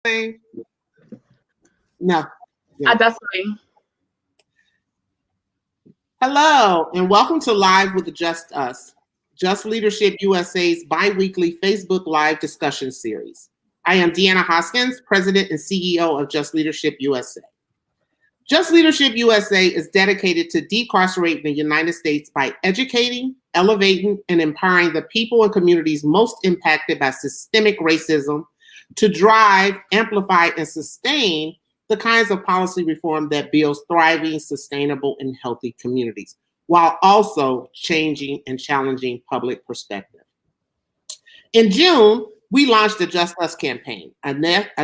No. Yeah. Adesuyi. Hello, and welcome to Live with Just Us, Just Leadership USA's bi-weekly Facebook Live discussion series. I am Deanna Hoskins, President and CEO of Just Leadership USA. Just Leadership USA is dedicated to decarcerating the United States by educating, elevating, and empowering the people and communities most impacted by systemic racism to drive, amplify, and sustain the kinds of policy reform that builds thriving, sustainable, and healthy communities, while also changing and challenging public perspective. In June, we launched the Just Us campaign, a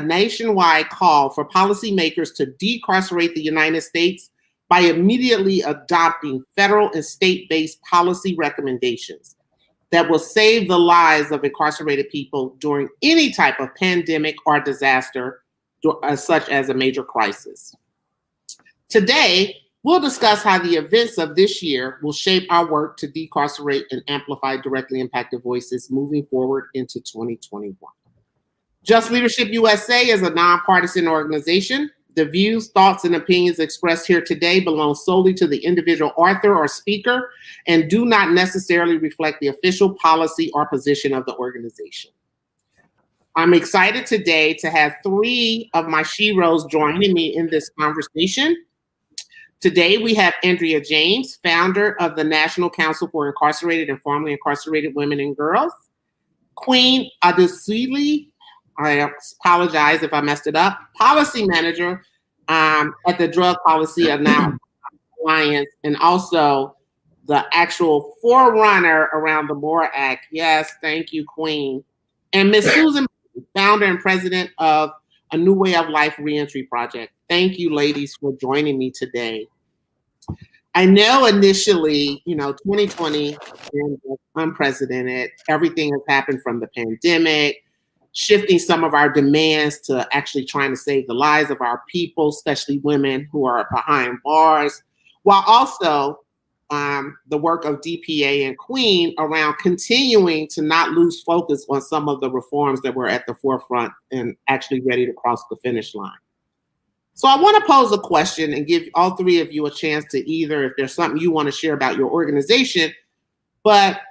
nationwide call for policymakers to decarcerate the United States by immediately adopting federal and state-based policy recommendations that will save the lives of incarcerated people during any type of pandemic or disaster, such as a major crisis. Today, we'll discuss how the events of this year will shape our work to decarcerate and amplify directly impacted voices moving forward into 2021. Just Leadership USA is a nonpartisan organization. The views, thoughts, and opinions expressed here today belong solely to the individual author or speaker and do not necessarily reflect the official policy or position of the organization. I'm excited today to have three of my sheroes joining me in this conversation. Today, we have Andrea James, founder of the National Council for Incarcerated and Formerly Incarcerated Women and Girls. Queen Adesuyi, I apologize if I messed it up, policy manager at the Drug Policy Alliance, and also the actual forerunner around the MORE Act. Yes, thank you, Queen. And Ms. Susan, founder and president of A New Way of Life Reentry Project. Thank you, ladies, for joining me today. I know initially, 2020 was unprecedented. Everything has happened from the pandemic, shifting some of our demands to actually trying to save the lives of our people, especially women who are behind bars, while also the work of DPA and Queen around continuing to not lose focus on some of the reforms that were at the forefront and actually ready to cross the finish line. So I want to pose a question and give all three of you a chance to either, if there's something you want to share about your organization, but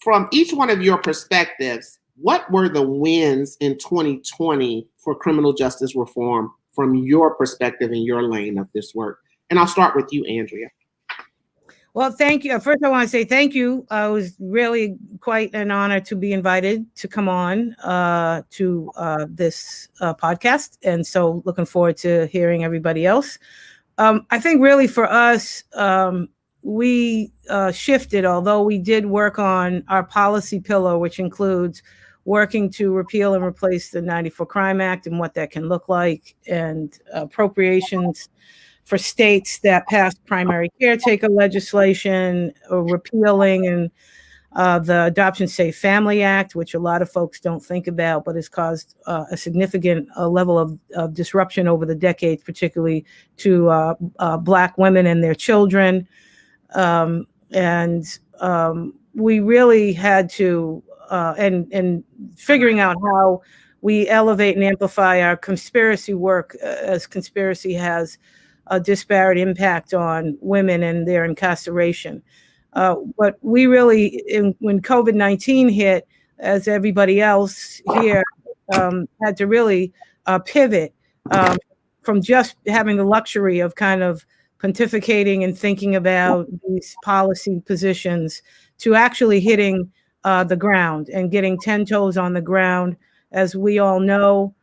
from each one of your perspectives, what were the wins in 2020 for criminal justice reform from your perspective in your lane of this work? And I'll start with you, Andrea. Well, thank you. First, I want to say thank you. It was really quite an honor to be invited to come on to this podcast. And so looking forward to hearing everybody else. I think really for us, we shifted, although we did work on our policy pillar, which includes working to repeal and replace the 94 Crime Act and what that can look like, and appropriations for states that passed primary caretaker legislation, or repealing and the Adoption Safe Family Act, which a lot of folks don't think about, but has caused a significant level of disruption over the decades, particularly to Black women and their children. We really had to, and figuring out how we elevate and amplify our conspiracy work, as conspiracy has a disparate impact on women and their incarceration. But we really, when COVID-19 hit, as everybody else here, had to really pivot from just having the luxury of kind of pontificating and thinking about these policy positions to actually hitting the ground and getting 10 toes on the ground. As we all know,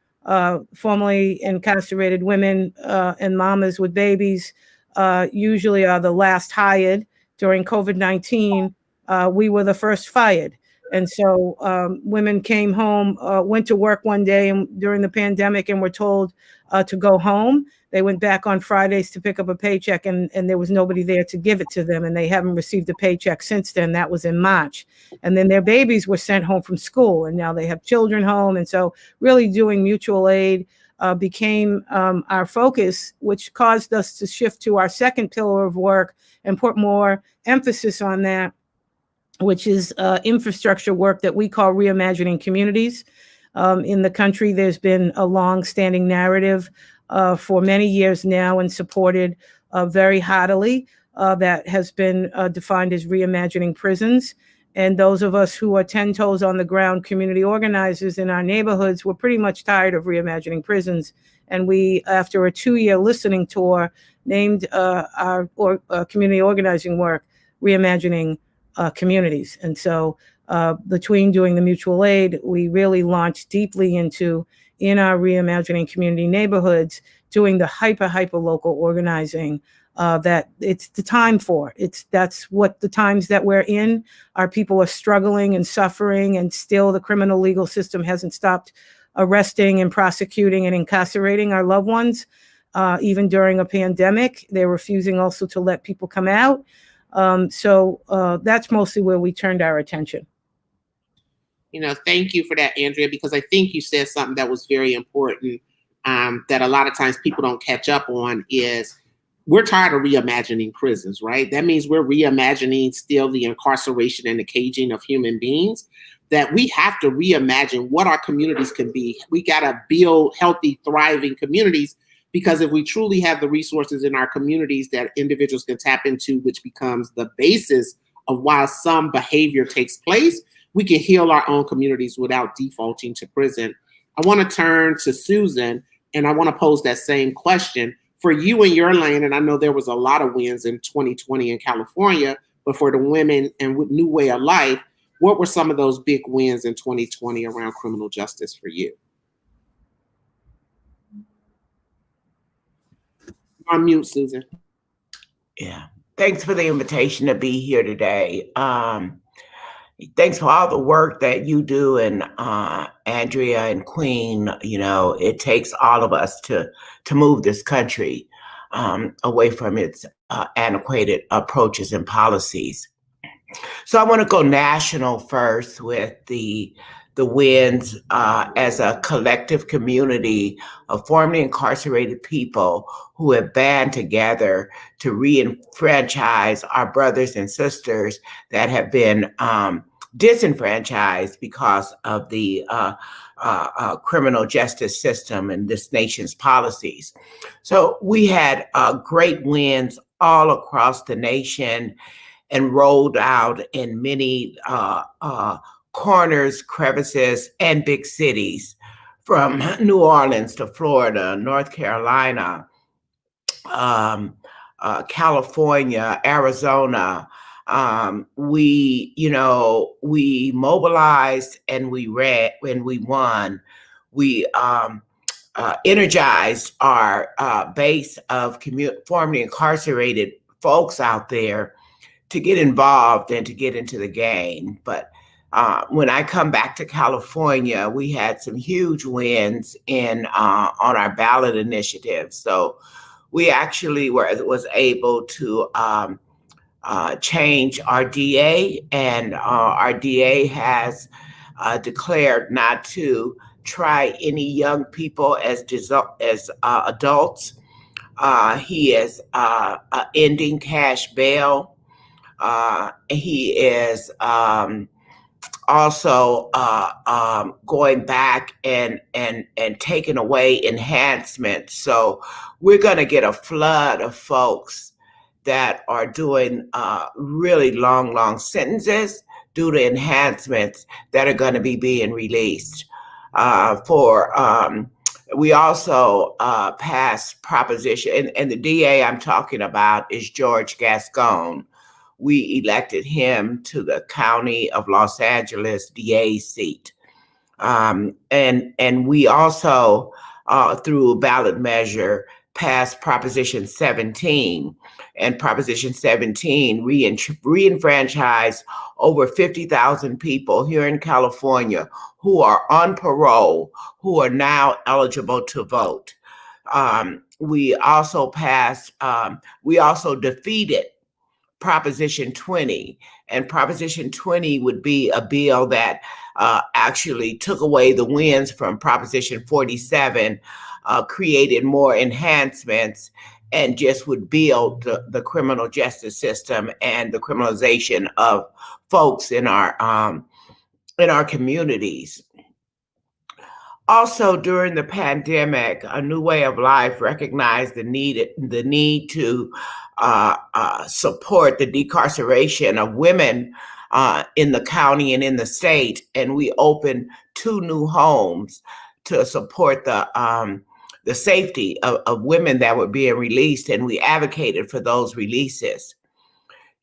formerly incarcerated women and mamas with babies usually are the last hired. During COVID-19, we were the first fired. And so women came home, went to work one day during the pandemic and were told to go home. They went back on Fridays to pick up a paycheck, and there was nobody there to give it to them. And they haven't received a paycheck since then. That was in March. And then their babies were sent home from school, and now they have children home. And so really doing mutual aid became our focus, which caused us to shift to our second pillar of work and put more emphasis on that, which is infrastructure work that we call reimagining communities. in the country. There's been a long-standing narrative for many years now and supported very heartily that has been defined as reimagining prisons. And those of us who are 10 toes on the ground community organizers in our neighborhoods were pretty much tired of reimagining prisons. And we, after a 2-year listening tour, named our community organizing work Reimagining Communities. And so between doing the mutual aid, we really launched deeply into, in our reimagining community neighborhoods, doing the hyper local organizing that it's the time for. That's what the times that we're in. Our people are struggling and suffering, and still the criminal legal system hasn't stopped arresting and prosecuting and incarcerating our loved ones. Even during a pandemic, they're refusing also to let people come out. So that's mostly where we turned our attention. Thank you for that, Andrea, because I think you said something that was very important that a lot of times people don't catch up on is we're tired of reimagining prisons, right? That means we're reimagining still the incarceration and the caging of human beings, that we have to reimagine what our communities can be. We got to build healthy, thriving communities, because if we truly have the resources in our communities that individuals can tap into, which becomes the basis of why some behavior takes place, we can heal our own communities without defaulting to prison. I want to turn to Susan, and I want to pose that same question. For you in your lane, and I know there was a lot of wins in 2020 in California, but for the women and New Way of Life, what were some of those big wins in 2020 around criminal justice for you? On mute, Susan. Yeah. Thanks for the invitation to be here today. Thanks for all the work that you do, and Andrea and Queen. It takes all of us to move this country away from its antiquated approaches and policies. So I want to go national first with the wins as a collective community of formerly incarcerated people who have band together to re-enfranchise our brothers and sisters that have been disenfranchised because of the criminal justice system and this nation's policies. So we had great wins all across the nation and rolled out in many corners, crevices, and big cities, from New Orleans to Florida, North Carolina, California, Arizona. We mobilized and we ran and we won. We energized our base of formerly incarcerated folks out there to get involved and to get into the game. But when I come back to California, we had some huge wins on our ballot initiative. So we actually was able to change our DA, and our DA has declared not to try any young people as adults. He is ending cash bail. He is also going back and taking away enhancements. So we're going to get a flood of folks that are doing really long sentences due to enhancements that are going to be being released. We also passed proposition, and the DA I'm talking about is George Gascon. We elected him to the County of Los Angeles DA seat. And we also, through a ballot measure, passed Proposition 17. And Proposition 17 re-enfranchised over 50,000 people here in California who are on parole, who are now eligible to vote. We also defeated Proposition 20, and Proposition 20 would be a bill that actually took away the wins from Proposition 47, created more enhancements, and just would build the criminal justice system and the criminalization of folks in our communities. Also, during the pandemic, a new way of life recognized the need to support the decarceration of women in the county and in the state, and we opened 2 new homes to support the safety of women that were being released, and we advocated for those releases.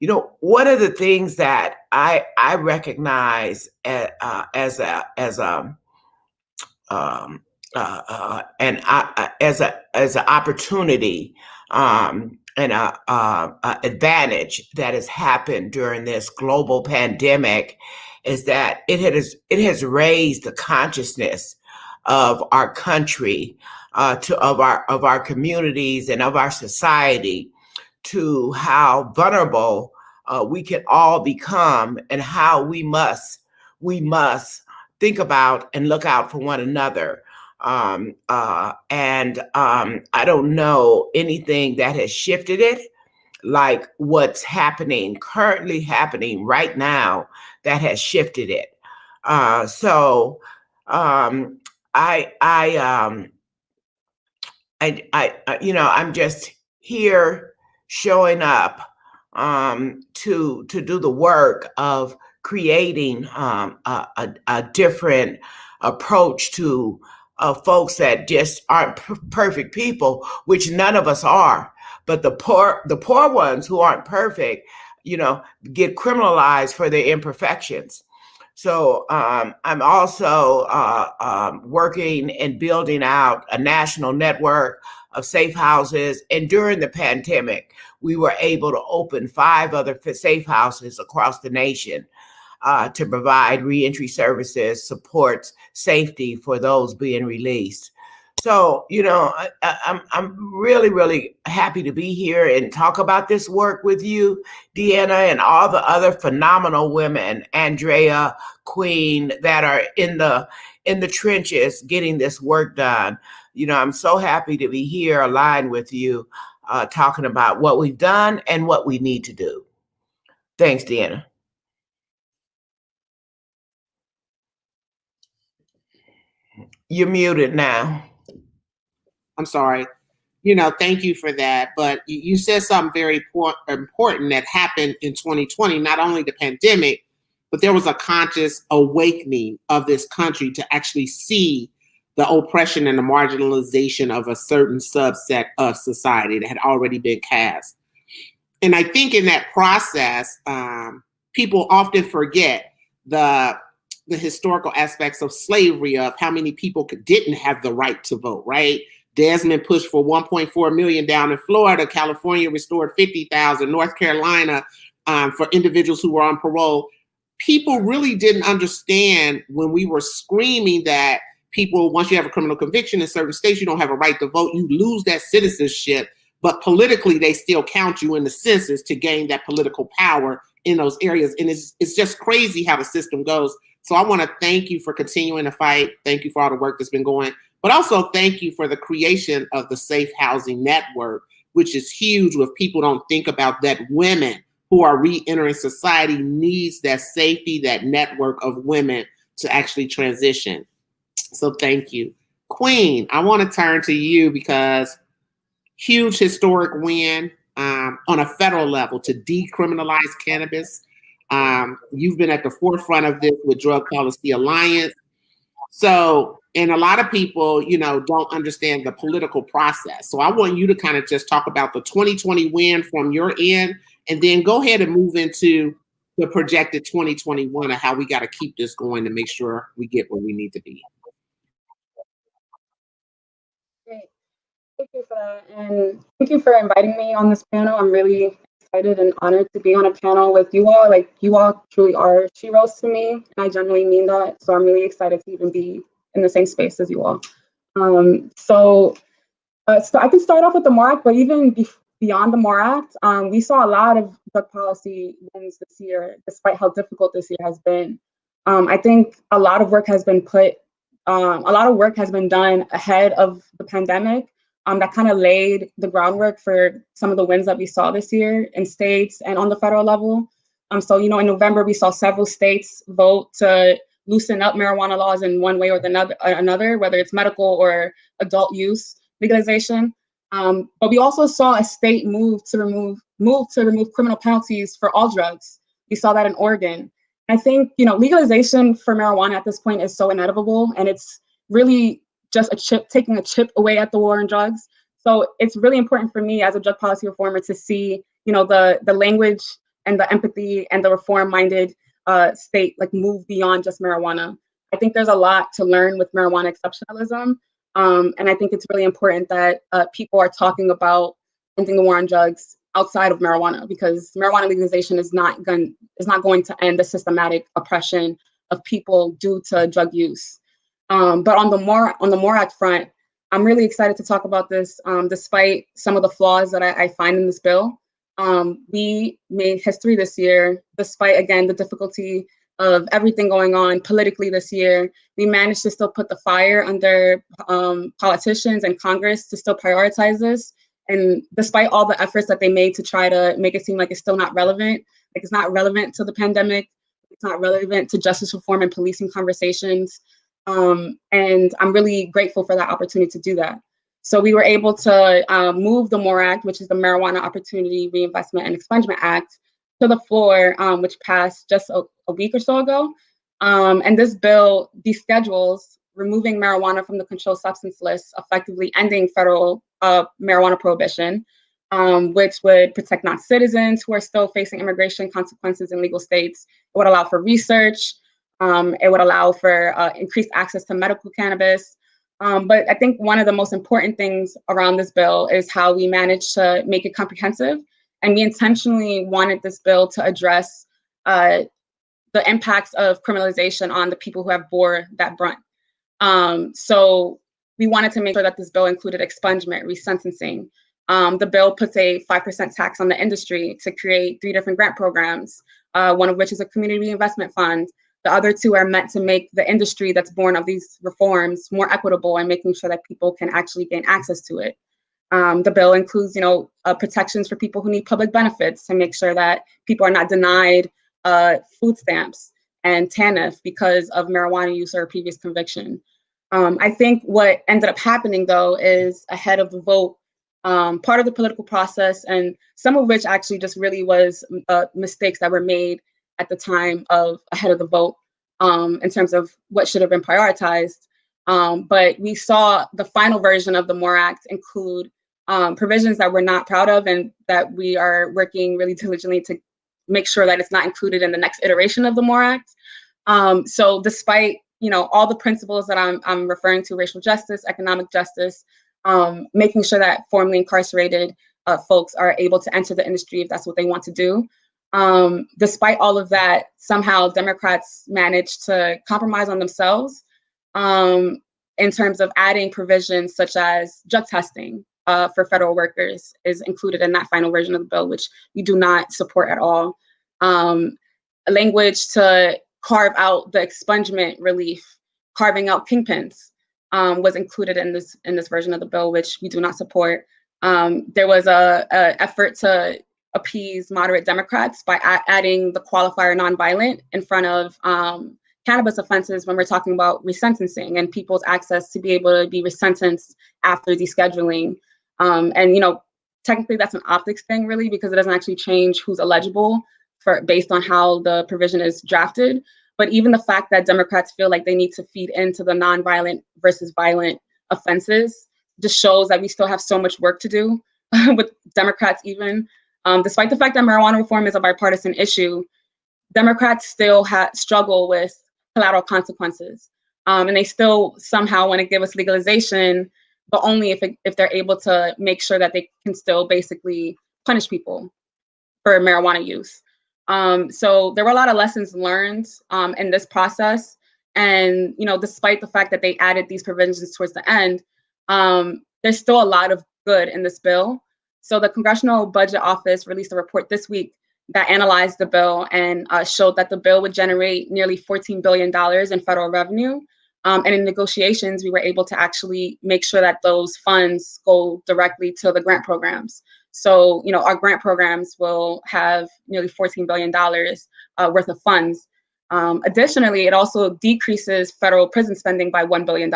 You know, one of the things that I recognize as a and as an opportunity and a advantage that has happened during this global pandemic is that it has raised the consciousness of our country, of our communities and of our society, to how vulnerable we can all become, and how we must think about and look out for one another. I don't know anything that has shifted it like what's currently happening right now, that has shifted it. So you know, I'm just here showing up to do the work of creating a different approach to folks that just aren't perfect people, which none of us are. But the poor ones who aren't perfect, you know, get criminalized for their imperfections. So I'm also working and building out a national network of safe houses. And during the pandemic, we were able to open 5 other safe houses across the nation to provide reentry services, supports, safety for those being released. So, you know, I'm really, really happy to be here and talk about this work with you, Deanna, and all the other phenomenal women, Andrea, Queen, that are in the trenches getting this work done. You know, I'm so happy to be here aligned with you, talking about what we've done and what we need to do. Thanks, Deanna. You're muted now. I'm sorry. You know, thank you for that. But you said something very important that happened in 2020, not only the pandemic, but there was a conscious awakening of this country to actually see the oppression and the marginalization of a certain subset of society that had already been cast. And I think in that process, people often forget the historical aspects of slavery, of how many people didn't have the right to vote, right? Desmond pushed for 1.4 million down in Florida. California restored 50,000. North Carolina, for individuals who were on parole. People really didn't understand when we were screaming that people, once you have a criminal conviction in certain states, you don't have a right to vote. You lose that citizenship, but politically they still count you in the census to gain that political power in those areas. And it's just crazy how the system goes. So I want to thank you for continuing to fight. Thank you for all the work that's been going. But also thank you for the creation of the Safe Housing Network, which is huge. If people don't think about that, women who are re-entering society needs that safety, that network of women to actually transition. So thank you. Queen, I want to turn to you because huge historic win on a federal level to decriminalize cannabis. You've been at the forefront of this with Drug Policy Alliance. So, and a lot of people, you know, don't understand the political process. So I want you to kind of just talk about the 2020 win from your end, and then go ahead and move into the projected 2021 and how we got to keep this going to make sure we get where we need to be. Great. Thank you for that. And thank you for inviting me on this panel. I'm really excited and honored to be on a panel with you all. Like, you all truly are sheroes to me, and I genuinely mean that. So I'm really excited to even be in the same space as you all. So I can start off with the MORE Act, but even beyond the MORE Act, we saw a lot of drug policy wins this year, despite how difficult this year has been. I think a lot of work has been done ahead of the pandemic. That kind of laid the groundwork for some of the wins that we saw this year in states and on the federal level. So, you know, in November, we saw several states vote to loosen up marijuana laws in one way or another, whether it's medical or adult use legalization. But we also saw a state move to remove criminal penalties for all drugs. We saw that in Oregon. I think, legalization for marijuana at this point is so inevitable, and it's really just taking a chip away at the war on drugs. So it's really important for me as a drug policy reformer to see, the language and the empathy and the reform-minded state move beyond just marijuana. I think there's a lot to learn with marijuana exceptionalism, and I think it's really important that people are talking about ending the war on drugs outside of marijuana, because marijuana legalization is not going to end the systematic oppression of people due to drug use. But on the MORE Act front, I'm really excited to talk about this, despite some of the flaws that I find in this bill. We made history this year, despite, again, the difficulty of everything going on politically this year. We managed to still put the fire under politicians and Congress to still prioritize this. And despite all the efforts that they made to try to make it seem like it's still not relevant, like it's not relevant to the pandemic, it's not relevant to justice reform and policing conversations. And I'm really grateful for that opportunity to do that. So we were able to move the MORE Act, which is the Marijuana Opportunity Reinvestment and Expungement Act, to the floor, which passed just a week or so ago. And this bill deschedules removing marijuana from the controlled substance list, effectively ending federal marijuana prohibition, which would protect non-citizens who are still facing immigration consequences in legal states. It would allow for research. It would allow for increased access to medical cannabis. But I think one of the most important things around this bill is how we managed to make it comprehensive. And we intentionally wanted this bill to address the impacts of criminalization on the people who have bore that brunt. So we wanted to make sure that this bill included expungement, resentencing. The bill puts a 5% tax on the industry to create 3 different grant programs, one of which is a community reinvestment fund. The other 2 are meant to make the industry that's born of these reforms more equitable and making sure that people can actually gain access to it. The bill includes, protections for people who need public benefits to make sure that people are not denied food stamps and TANF because of marijuana use or a previous conviction. I think what ended up happening, though, is ahead of the vote, part of the political process, and some of which actually just really was mistakes that were made at the time of ahead of the vote in terms of what should have been prioritized. But we saw the final version of the MORE Act include provisions that we're not proud of and that we are working really diligently to make sure that it's not included in the next iteration of the MORE Act. So despite all the principles that I'm referring to, racial justice, economic justice, making sure that formerly incarcerated folks are able to enter the industry if that's what they want to do. Despite all of that, somehow Democrats managed to compromise on themselves in terms of adding provisions such as drug testing for federal workers is included in that final version of the bill, which we do not support at all. Language to carve out the expungement relief, carving out kingpins, was included in this version of the bill, which we do not support. There was a effort to appease moderate Democrats by adding the qualifier nonviolent in front of cannabis offenses when we're talking about resentencing and people's access to be able to be resentenced after descheduling. And technically that's an optics thing, really, because it doesn't actually change who's eligible based on how the provision is drafted. But even the fact that Democrats feel like they need to feed into the nonviolent versus violent offenses just shows that we still have so much work to do with Democrats even. Despite the fact that marijuana reform is a bipartisan issue, Democrats still struggle with collateral consequences. And they still somehow want to give us legalization, but only if they're able to make sure that they can still basically punish people for marijuana use. So there were a lot of lessons learned in this process. And, despite the fact that they added these provisions towards the end, there's still a lot of good in this bill. So the Congressional Budget Office released a report this week that analyzed the bill and showed that the bill would generate nearly $14 billion in federal revenue. And in negotiations, we were able to actually make sure that those funds go directly to the grant programs. So, our grant programs will have nearly $14 billion worth of funds. Additionally, it also decreases federal prison spending by $1 billion.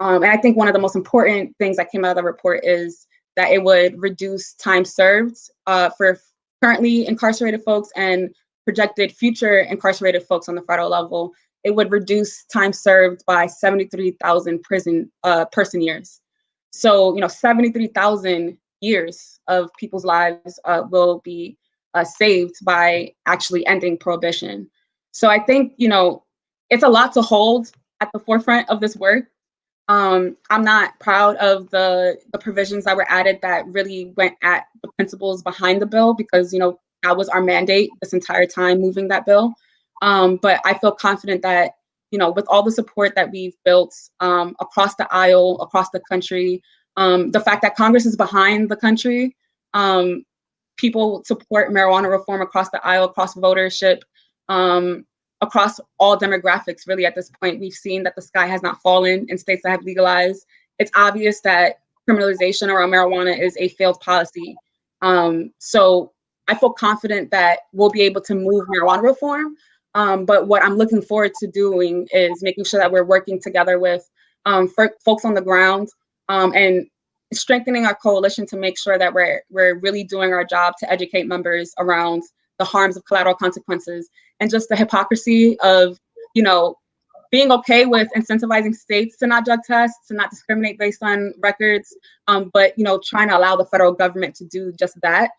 And I think one of the most important things that came out of the report is that it would reduce time served for currently incarcerated folks and projected future incarcerated folks on the federal level. It would reduce time served by 73,000 person years. So, 73,000 years of people's lives will be saved by actually ending prohibition. So I think, it's a lot to hold at the forefront of this work. I'm not proud of the provisions that were added that really went at the principles behind the bill, because, that was our mandate this entire time moving that bill. But I feel confident that, with all the support that we've built across the aisle, across the country, the fact that Congress is behind the country, people support marijuana reform across the aisle, across votership, across all demographics, really. At this point, we've seen that the sky has not fallen in states that have legalized. It's obvious that criminalization around marijuana is a failed policy. So I feel confident that we'll be able to move marijuana reform. But what I'm looking forward to doing is making sure that we're working together with folks on the ground and strengthening our coalition to make sure that we're really doing our job to educate members around the harms of collateral consequences and just the hypocrisy of, being okay with incentivizing states to not drug test, to not discriminate based on records, but, trying to allow the federal government to do just that.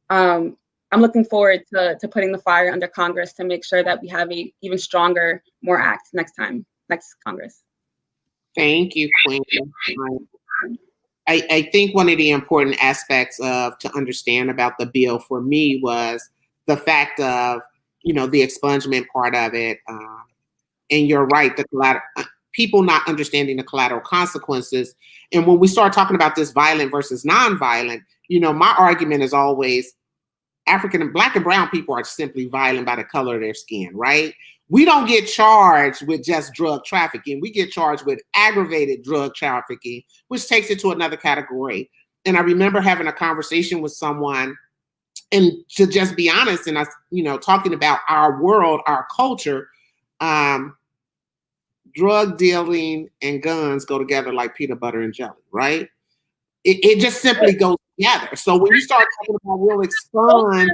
I'm looking forward to putting the fire under Congress to make sure that we have a even stronger MORE Act next Congress. Thank you, Queen. I think one of the important aspects to understand about the bill for me was the fact of, the expungement part of it. And you're right, people not understanding the collateral consequences. And when we start talking about this violent versus nonviolent, my argument is always African and Black and brown people are simply violent by the color of their skin, right? We don't get charged with just drug trafficking. We get charged with aggravated drug trafficking, which takes it to another category. And I remember having a conversation with someone, and to just be honest, and talking about our world, our culture, drug dealing and guns go together like peanut butter and jelly, right? It just simply goes together. So when you start talking about we'll expunge,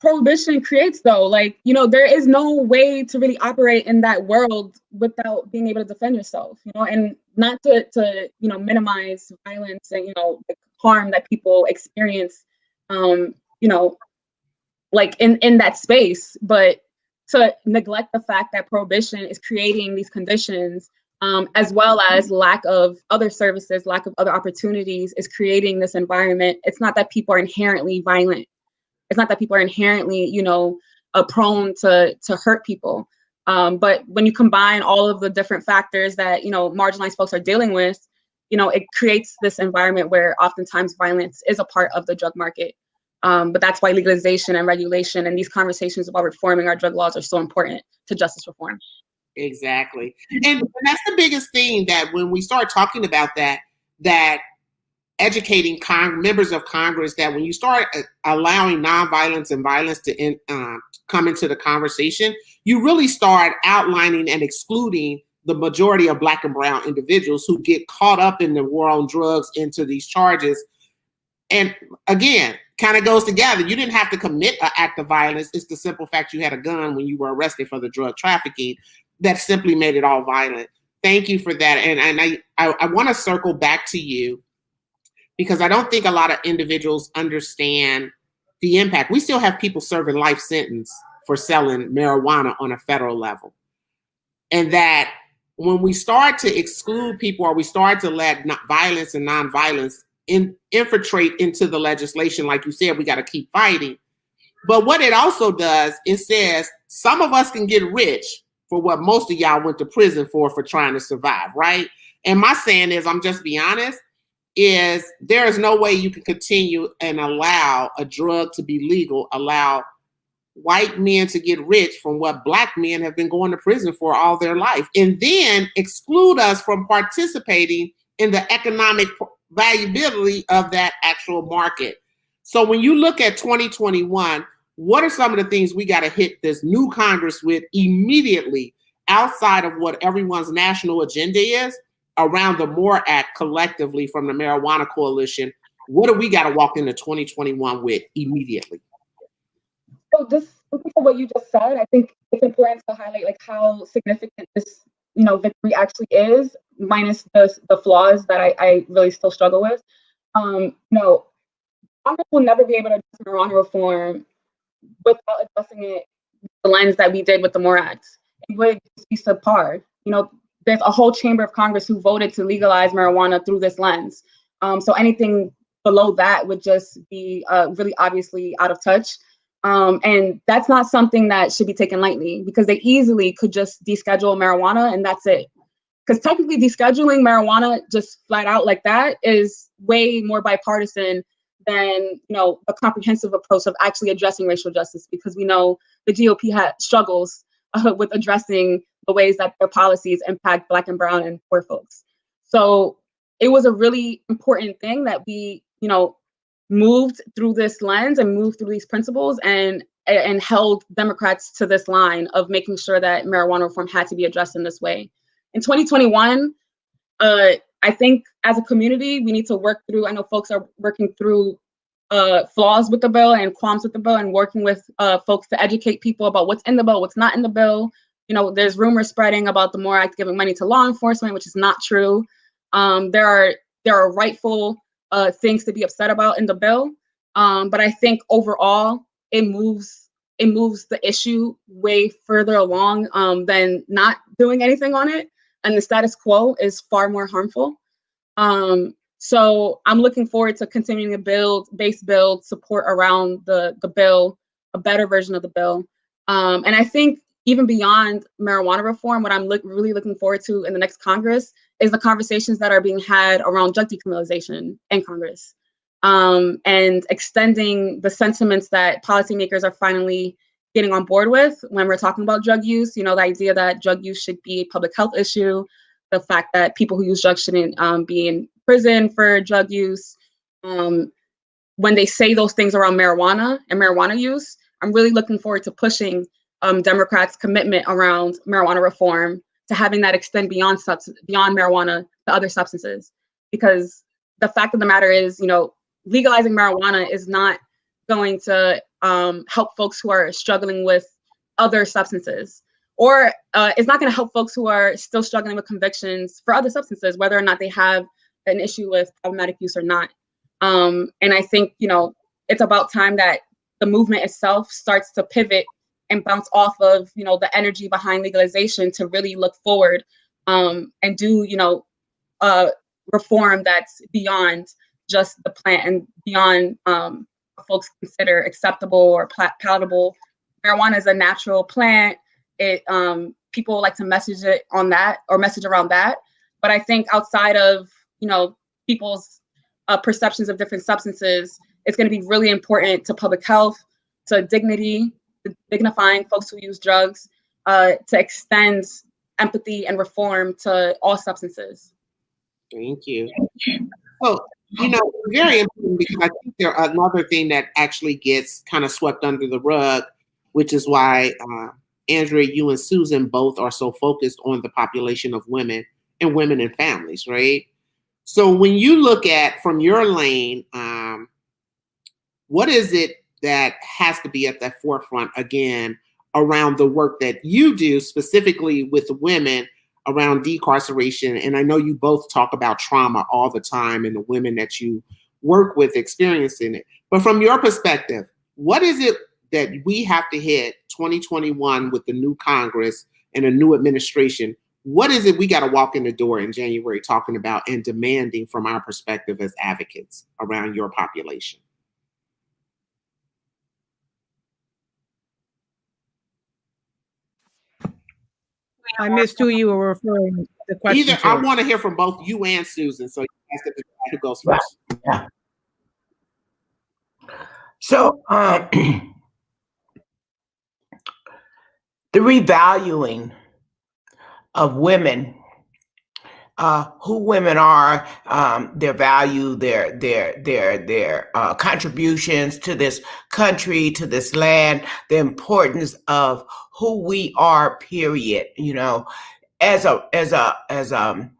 prohibition creates, though, there is no way to really operate in that world without being able to defend yourself, and not to minimize violence and the harm that people experience, in that space, but to neglect the fact that prohibition is creating these conditions, as well as lack of other services, lack of other opportunities, is creating this environment. It's not that people are inherently violent. It's not that people are inherently, prone to hurt people. But when you combine all of the different factors that, marginalized folks are dealing with, it creates this environment where oftentimes violence is a part of the drug market. But that's why legalization and regulation and these conversations about reforming our drug laws are so important to justice reform. Exactly. And that's the biggest thing, that when we start talking about that educating members of Congress, that when you start allowing nonviolence and violence to come into the conversation, you really start outlining and excluding the majority of Black and brown individuals who get caught up in the war on drugs into these charges. And again, kind of goes together. You didn't have to commit an act of violence. It's the simple fact you had a gun when you were arrested for the drug trafficking that simply made it all violent. Thank you for that. And I want to circle back to you, because I don't think a lot of individuals understand the impact. We still have people serving life sentence for selling marijuana on a federal level. And that when we start to exclude people, or we start to let violence and nonviolence infiltrate into the legislation, like you said, we got to keep fighting. But what it also does, it says some of us can get rich for what most of y'all went to prison for trying to survive, right? And my saying is, I'm just being honest, is there is no way you can continue and allow a drug to be legal, allow white men to get rich from what Black men have been going to prison for all their life, and then exclude us from participating in the economic valuability of that actual market. So when you look at 2021, what are some of the things we got to hit this new Congress with immediately outside of what everyone's national agenda is around the MORE Act collectively from the Marijuana Coalition? What do we got to walk into 2021 with immediately? So just looking for what you just said, I think it's important to highlight like how significant this, victory actually is, minus the flaws that I really still struggle with. Congress will never be able to address marijuana reform without addressing it the lens that we did with the MORE Act. It would just be subpar. There's a whole chamber of Congress who voted to legalize marijuana through this lens. So anything below that would just be really obviously out of touch. And that's not something that should be taken lightly, because they easily could just deschedule marijuana and that's it. Because technically descheduling marijuana just flat out like that is way more bipartisan than a comprehensive approach of actually addressing racial justice, because we know the GOP struggles with addressing the ways that their policies impact Black and brown and poor folks. So it was a really important thing that we moved through this lens and moved through these principles and held Democrats to this line of making sure that marijuana reform had to be addressed in this way. In 2021, I think as a community, we need to work through, I know folks are working through flaws with the bill and qualms with the bill and working with folks to educate people about what's in the bill, what's not in the bill. There's rumors spreading about the MORE Act giving money to law enforcement, which is not true. There are rightful things to be upset about in the bill. But I think overall, it moves the issue way further along than not doing anything on it. And the status quo is far more harmful. So I'm looking forward to continuing to build support around the bill, a better version of the bill. And I think even beyond marijuana reform, what I'm really looking forward to in the next Congress is the conversations that are being had around drug decriminalization in Congress, and extending the sentiments that policymakers are finally getting on board with when we're talking about drug use. The idea that drug use should be a public health issue, the fact that people who use drugs shouldn't be in prison for drug use. When they say those things around marijuana and marijuana use, I'm really looking forward to pushing Democrats' commitment around marijuana reform to having that extend beyond marijuana to other substances. Because the fact of the matter is, legalizing marijuana is not going to help folks who are struggling with other substances, or it's not going to help folks who are still struggling with convictions for other substances, whether or not they have an issue with problematic use or not. And I think, it's about time that the movement itself starts to pivot and bounce off of, the energy behind legalization to really look forward and do, reform that's beyond just the plant and beyond what folks consider acceptable or palatable. Marijuana is a natural plant. It people like to message it on that or message around that. But I think outside of, people's perceptions of different substances, it's going to be really important to public health, to dignity, to dignifying folks who use drugs, to extend empathy and reform to all substances. Thank you. So, very important, because I think there are another thing that actually gets kind of swept under the rug, which is why Andrea, you and Susan both are so focused on the population of women and women and families, right? So when you look at, from your lane, what is it that has to be at the forefront, again, around the work that you do specifically with women around decarceration? And I know you both talk about trauma all the time and the women that you work with experiencing it. But from your perspective, what is it that we have to hit 2021 with the new Congress and a new administration? What is it we got to walk in the door in January talking about and demanding from our perspective as advocates around your population? I missed who you were referring the question to. I want to hear from both you and Susan, so you guys can decide who goes first. Yeah. So the revaluing of women who women are, their value, their contributions to this country, to this land, the importance of who we are. Period. As a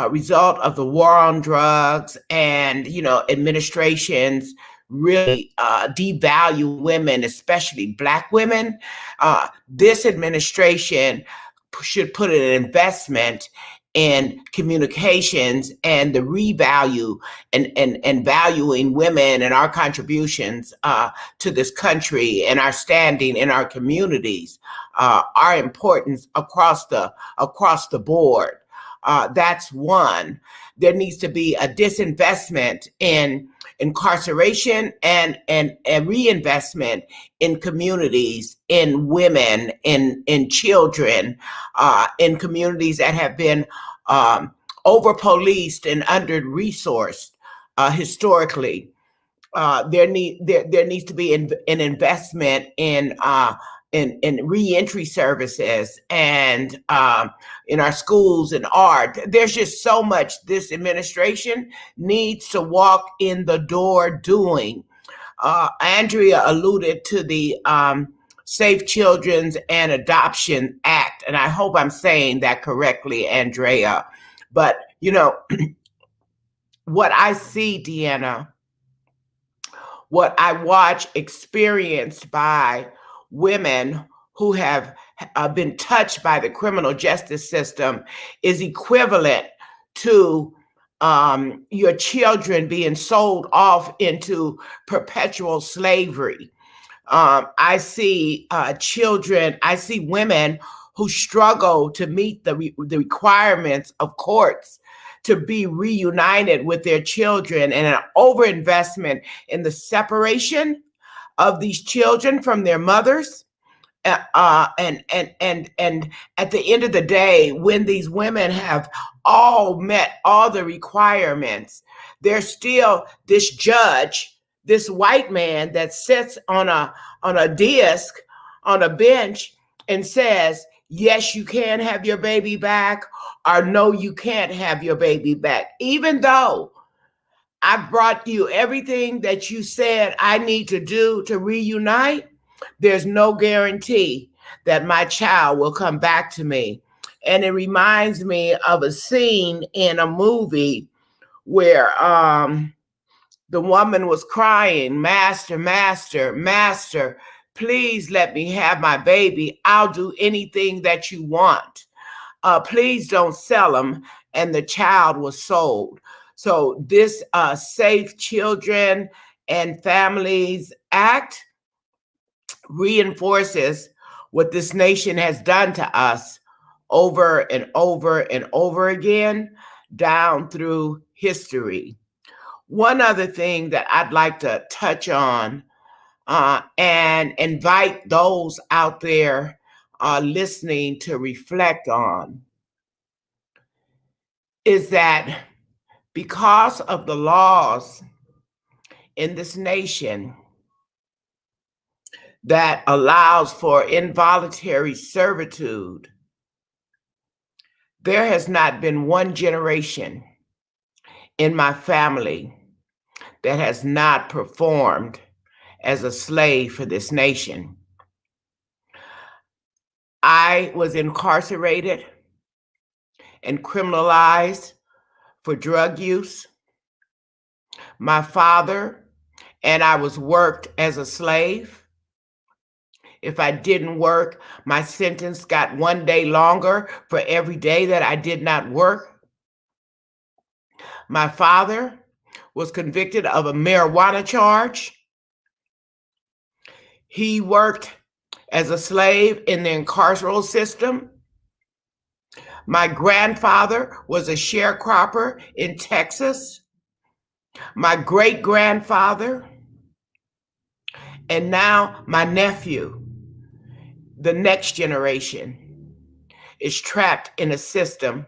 result of the war on drugs and administrations really devalue women, especially Black women. This administration should put an investment in communications and the revalue and valuing women and our contributions to this country and our standing in our communities, our importance across the board. That's one. There needs to be a disinvestment in incarceration and reinvestment in communities, in women, in children, in communities that have been over-policed and under-resourced historically. There needs to be an investment in reentry services and in our schools and art. There's just so much this administration needs to walk in the door doing. Andrea alluded to the Safe Children's and Adoption Act, and I hope I'm saying that correctly, Andrea. But what I see, Deanna, what I watch experienced by women who have been touched by the criminal justice system is equivalent to your children being sold off into perpetual slavery. I see children, I see women who struggle to meet the requirements of courts to be reunited with their children, and an overinvestment in the separation of these children from their mothers. And at the end of the day, when these women have all met all the requirements, there's still this judge, this white man that sits on a desk, on a bench, and says, yes, you can have your baby back, or no, you can't have your baby back. Even though I brought you everything that you said I need to do to reunite, there's no guarantee that my child will come back to me. And it reminds me of a scene in a movie where the woman was crying, Master, Master, Master, please let me have my baby. I'll do anything that you want. Please don't sell him. And the child was sold. So this Safe Children and Families Act reinforces what this nation has done to us over and over and over again down through history. One other thing that I'd like to touch on and invite those out there listening to reflect on is that because of the laws in this nation that allows for involuntary servitude, there has not been one generation in my family that has not performed as a slave for this nation. I was incarcerated and criminalized for drug use. My father and I was worked as a slave. If I didn't work, my sentence got 1 day longer for every day that I did not work. My father was convicted of a marijuana charge. He worked as a slave in the incarceral system. My grandfather was a sharecropper in Texas. My great-grandfather, and now my nephew, the next generation, is trapped in a system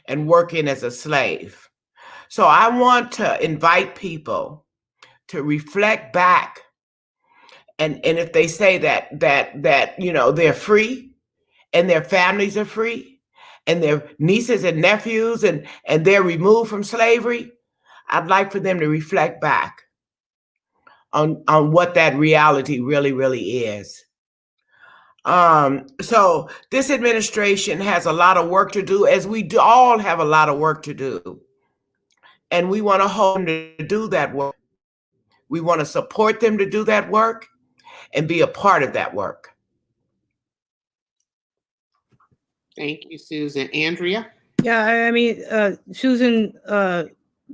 and working as a slave. So I want to invite people to reflect back, and if they say that they're free and their families are free and their nieces and nephews, and they're removed from slavery, I'd like for them to reflect back on what that reality really, really is. So this administration has a lot of work to do, as we all have a lot of work to do. And we want to hold them to do that work. We want to support them to do that work and be a part of that work. Thank you, Susan. Andrea? Yeah, I mean, Susan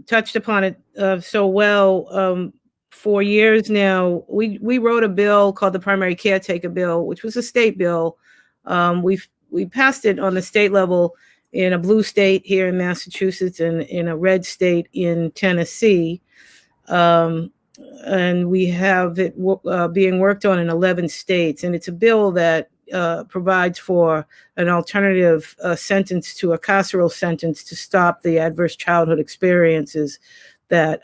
touched upon it so well. For years now, we wrote a bill called the Primary Caretaker Bill, which was a state bill. We passed it on the state level in a blue state here in Massachusetts and in a red state in Tennessee. And we have it being worked on in 11 states. And it's a bill that provides for an alternative sentence to a carceral sentence to stop the adverse childhood experiences that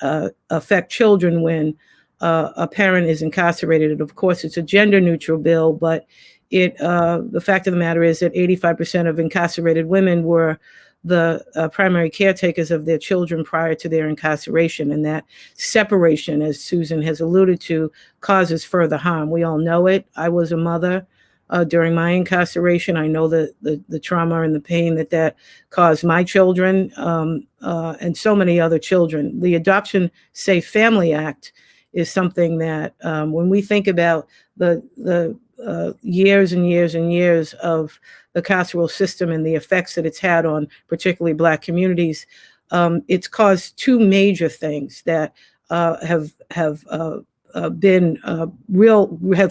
affect children when a parent is incarcerated. And of course, it's a gender neutral bill, but the fact of the matter is that 85% of incarcerated women were the primary caretakers of their children prior to their incarceration. And that separation, as Susan has alluded to, causes further harm. We all know it. I was a mother during my incarceration. I know the trauma and the pain that caused my children and so many other children. The Adoption Safe Family Act is something that when we think about the years and years and years of the carceral system and the effects that it's had on particularly Black communities, it's caused two major things that have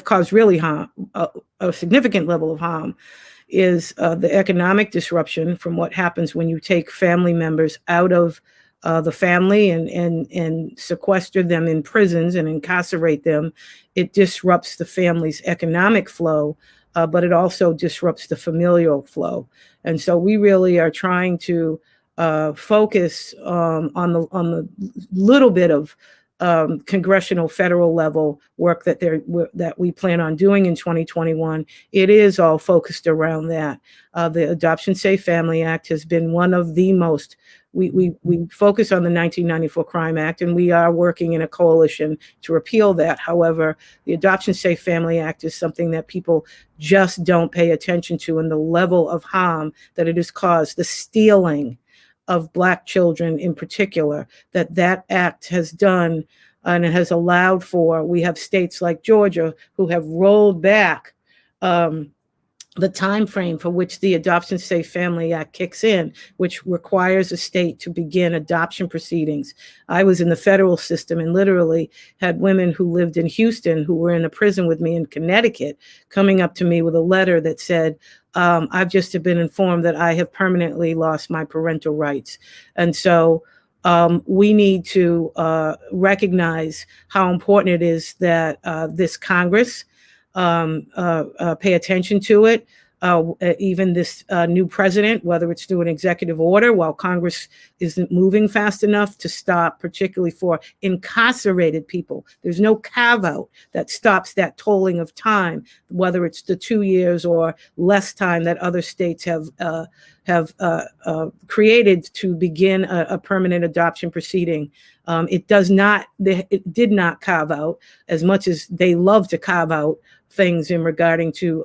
caused really harm, a significant level of harm, is the economic disruption from what happens when you take family members out of the family and sequester them in prisons and incarcerate them. It disrupts the family's economic flow, but it also disrupts the familial flow. And so we really are trying to focus on the little bit of congressional federal level work that we plan on doing in 2021. It is all focused around that. The Adoption Safe Family Act has been one of the most. We focus on the 1994 Crime Act, and we are working in a coalition to repeal that. However, the Adoption Safe Family Act is something that people just don't pay attention to, and the level of harm that it has caused, the stealing of Black children in particular, that act has done, and it has allowed for. We have states like Georgia who have rolled back the time frame for which the Adoption Safe Family Act kicks in, which requires a state to begin adoption proceedings. I was in the federal system and literally had women who lived in Houston who were in a prison with me in Connecticut coming up to me with a letter that said, I've just been informed that I have permanently lost my parental rights. And so we need to recognize how important it is that this Congress pay attention to it. Even this new president, whether it's through an executive order, while Congress isn't moving fast enough to stop, particularly for incarcerated people. There's no carve-out that stops that tolling of time, whether it's the 2 years or less time that other states have created to begin a permanent adoption proceeding. It did not carve out, as much as they love to carve out things in regarding to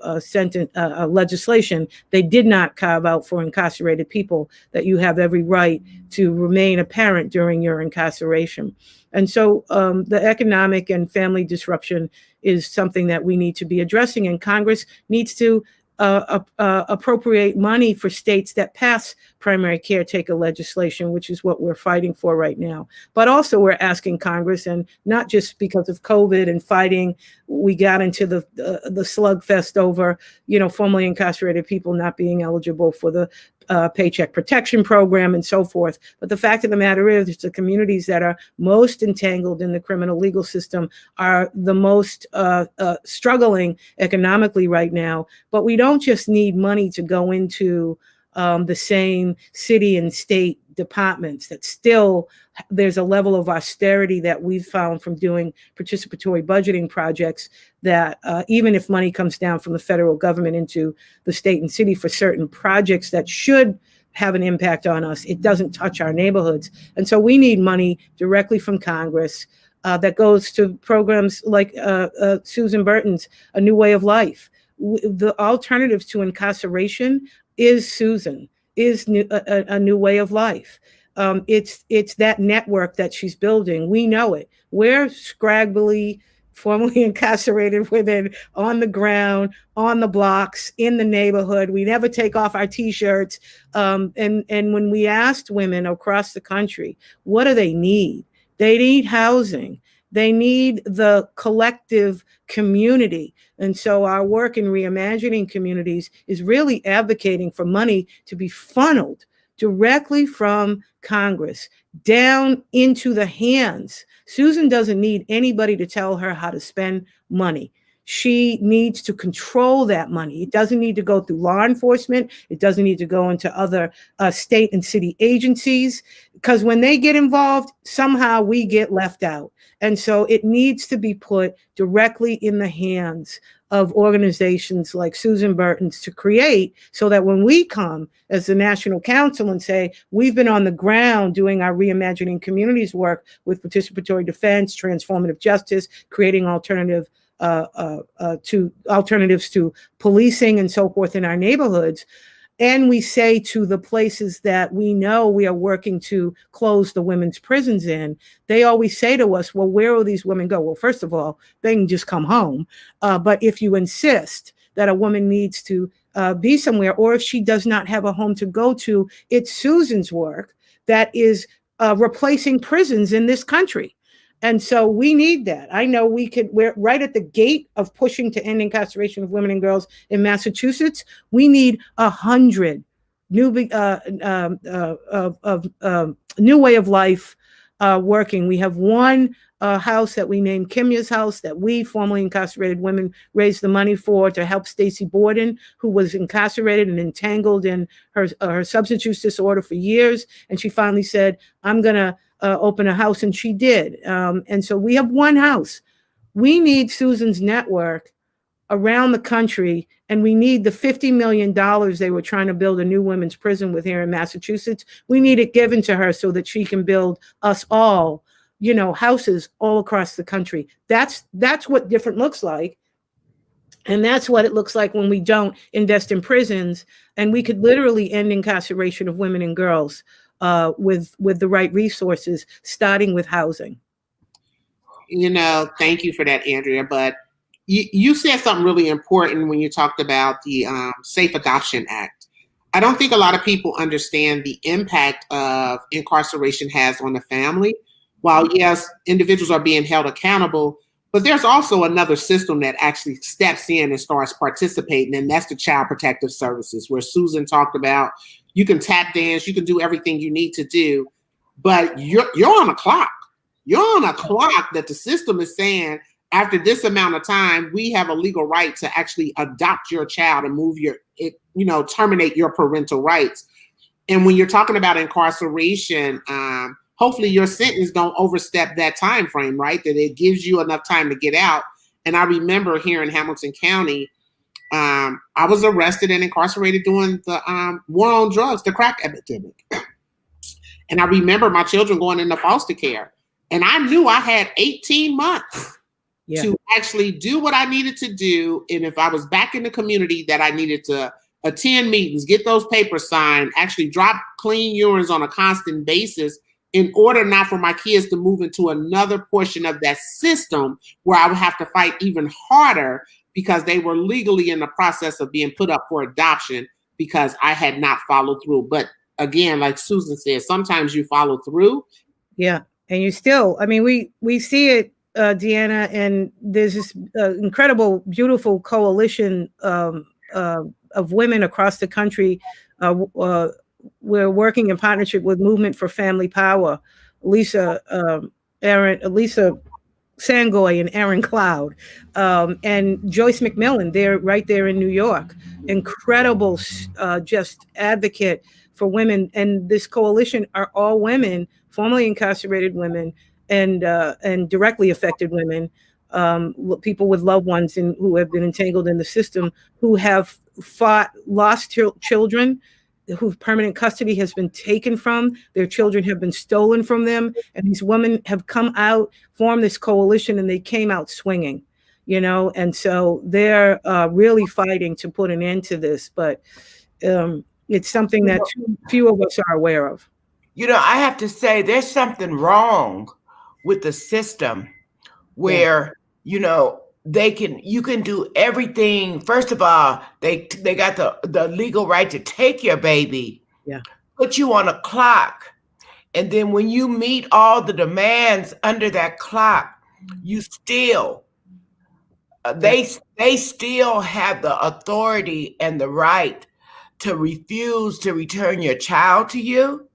legislation. They did not carve out for incarcerated people that you have every right to remain a parent during your incarceration. And so the economic and family disruption is something that we need to be addressing, and Congress needs to appropriate money for states that pass primary caretaker legislation, which is what we're fighting for right now. But also we're asking Congress, and not just because of COVID and fighting, we got into the slugfest over, formerly incarcerated people not being eligible for the Paycheck Protection Program and so forth. But the fact of the matter is, it's the communities that are most entangled in the criminal legal system are the most struggling economically right now. But we don't just need money to go into the same city and state departments, that still there's a level of austerity that we've found from doing participatory budgeting projects, that even if money comes down from the federal government into the state and city for certain projects that should have an impact on us, it doesn't touch our neighborhoods. And so we need money directly from Congress that goes to programs like Susan Burton's A New Way of Life. The alternatives to incarceration is Susan, is a new way of life. It's that network that she's building. We know it. We're scraggly, formerly incarcerated women on the ground, on the blocks, in the neighborhood. We never take off our T-shirts. And when we asked women across the country, what do they need? They need housing. They need the collective community. And so our work in reimagining communities is really advocating for money to be funneled directly from Congress down into the hands. Susan doesn't need anybody to tell her how to spend money. She needs to control that money. It doesn't need to go through law enforcement. It doesn't need to go into other state and city agencies, because when they get involved, somehow we get left out. And so it needs to be put directly in the hands of organizations like Susan Burton's to create, so that when we come as the National Council and say, we've been on the ground doing our reimagining communities work with participatory defense, transformative justice, creating alternatives to policing and so forth in our neighborhoods. And we say to the places that we know we are working to close the women's prisons in, they always say to us, well, where will these women go? Well, first of all, they can just come home. But if you insist that a woman needs to be somewhere, or if she does not have a home to go to, it's Susan's work that is replacing prisons in this country. And so we need that. I know we're right at the gate of pushing to end incarceration of women and girls in Massachusetts. We need 100 new new way of life working. We have one house that we named Kimya's House, that we, formerly incarcerated women, raised the money for to help Stacey Burton, who was incarcerated and entangled in her substance use disorder for years. And she finally said, I'm going to open a house, and she did. And so we have one house. We need Susan's network around the country, and we need the $50 million they were trying to build a new women's prison with here in Massachusetts. We need it given to her so that she can build us all, houses all across the country. That's what different looks like. And that's what it looks like when we don't invest in prisons. And we could literally end incarceration of women and girls with the right resources, starting with housing. Thank you for that, Andrea. But you said something really important when you talked about the Safe Adoption Act. I don't think a lot of people understand the impact of incarceration has on the family. While, yes, individuals are being held accountable, but there's also another system that actually steps in and starts participating, and that's the Child Protective Services, where Susan talked about. You can tap dance, you can do everything you need to do, but you're on a clock. You're on a clock that the system is saying, after this amount of time, we have a legal right to actually adopt your child and terminate your parental rights. And when you're talking about incarceration, hopefully your sentence don't overstep that time frame, right? That it gives you enough time to get out. And I remember here in Hamilton County, I was arrested and incarcerated during the war on drugs, the crack epidemic. And I remember my children going into foster care. And I knew I had 18 months to actually do what I needed to do. And if I was back in the community, that I needed to attend meetings, get those papers signed, actually drop clean urines on a constant basis, in order not for my kids to move into another portion of that system where I would have to fight even harder, because they were legally in the process of being put up for adoption because I had not followed through. But again, like Susan said, sometimes you follow through. Yeah. And you still, we see it, Deanna, and there's this incredible, beautiful coalition of women across the country. We're working in partnership with Movement for Family Power. Elisa Sangoy and Aaron Cloud, and Joyce McMillan. They're right there in New York. Incredible, just advocate for women. And this coalition are all women, formerly incarcerated women, and directly affected women, people with loved ones who have been entangled in the system, who have lost children, whose permanent custody has been taken from, their children have been stolen from them, and these women have come out, formed this coalition, and they came out swinging, and so they're really fighting to put an end to this, but it's something that too few of us are aware of. I have to say there's something wrong with the system where, you can do everything. First of all, they got the legal right to take your baby, put you on a clock. And then when you meet all the demands under that clock, you still, they still have the authority and the right to refuse to return your child to you.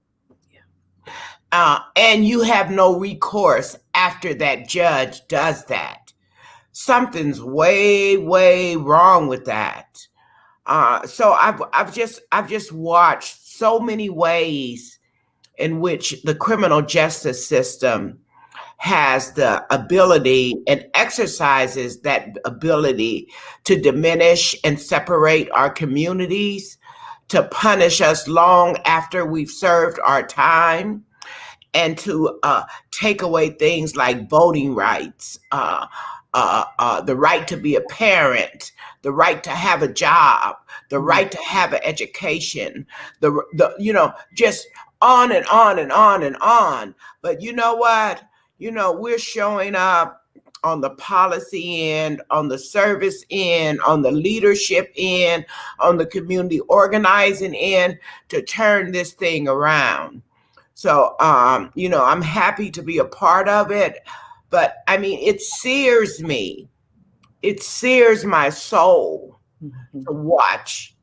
And you have no recourse after that judge does that. Something's way, way wrong with that. So I've just watched so many ways in which the criminal justice system has the ability and exercises that ability to diminish and separate our communities, to punish us long after we've served our time, and to take away things like voting rights, the right to be a parent, the right to have a job, the right to have an education, just on and on and on and on. But you know what? We're showing up on the policy end, on the service end, on the leadership end, on the community organizing end to turn this thing around. So, I'm happy to be a part of it, but I mean, it sears me. It sears my soul to watch